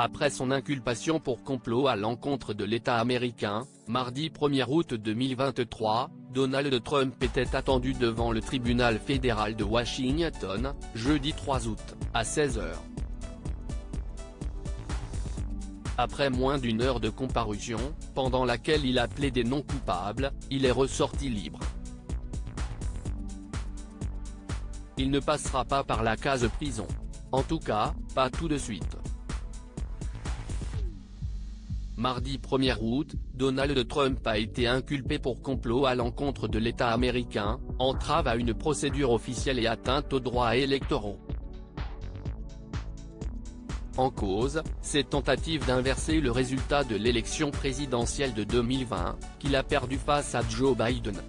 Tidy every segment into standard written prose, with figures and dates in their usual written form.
Après son inculpation pour complot à l'encontre de l'État américain, mardi 1er août 2023, Donald Trump était attendu devant le tribunal fédéral de Washington, jeudi 3 août, à 16 h. Après moins d'une heure de comparution, pendant laquelle il a plaidé non coupable, il est ressorti libre. Il ne passera pas par la case prison. En tout cas, pas tout de suite. Mardi 1er août, Donald Trump a été inculpé pour complot à l'encontre de l'État américain, entrave à une procédure officielle et atteinte aux droits électoraux. En cause, ses tentatives d'inverser le résultat de l'élection présidentielle de 2020, qu'il a perdu face à Joe Biden.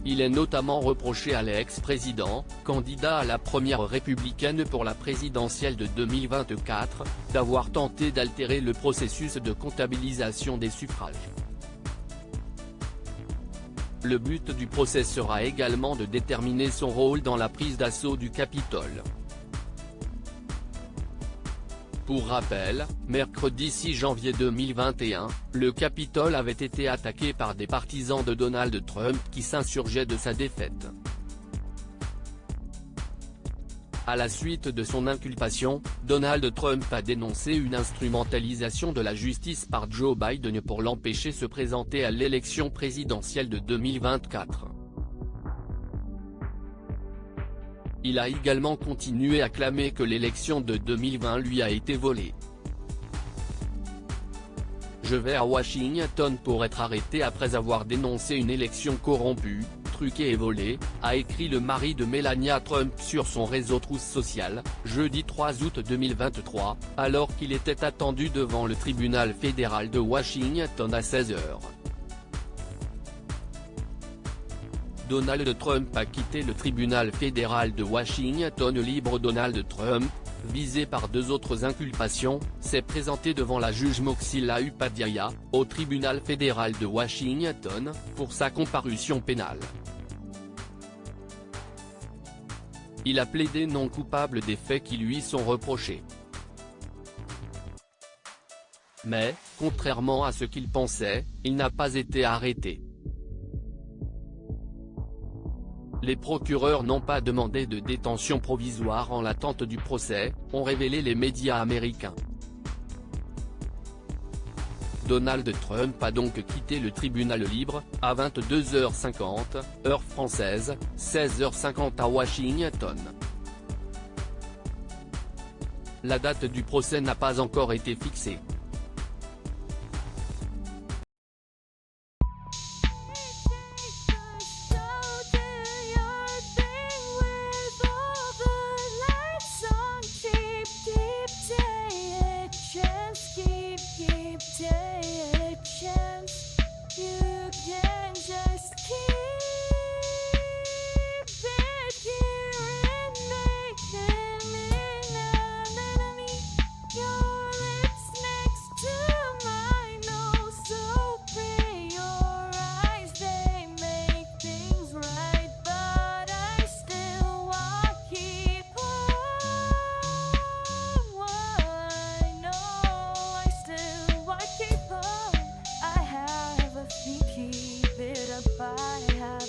Il est notamment reproché à l'ex-président, candidat à la primaire républicaine pour la présidentielle de 2024, d'avoir tenté d'altérer le processus de comptabilisation des suffrages. Le but du procès sera également de déterminer son rôle dans la prise d'assaut du Capitole. Pour rappel, mercredi 6 janvier 2021, le Capitole avait été attaqué par des partisans de Donald Trump qui s'insurgeaient de sa défaite. À la suite de son inculpation, Donald Trump a dénoncé une instrumentalisation de la justice par Joe Biden pour l'empêcher de se présenter à l'élection présidentielle de 2024. Il a également continué à clamer que l'élection de 2020 lui a été volée. « Je vais à Washington pour être arrêté après avoir dénoncé une élection corrompue, truquée et volée », a écrit le mari de Melania Trump sur son réseau Truth Social, jeudi 3 août 2023, alors qu'il était attendu devant le tribunal fédéral de Washington à 16 h. Donald Trump a quitté le tribunal fédéral de Washington libre. Donald Trump, visé par deux autres inculpations, s'est présenté devant la juge Moxila Upadhyaya, au tribunal fédéral de Washington, pour sa comparution pénale. Il a plaidé non coupable des faits qui lui sont reprochés. Mais, contrairement à ce qu'il pensait, il n'a pas été arrêté. Les procureurs n'ont pas demandé de détention provisoire en l'attente du procès, ont révélé les médias américains. Donald Trump a donc quitté le tribunal libre, à 22 h 50, heure française, 16 h 50 à Washington. La date du procès n'a pas encore été fixée. Keep it up, I have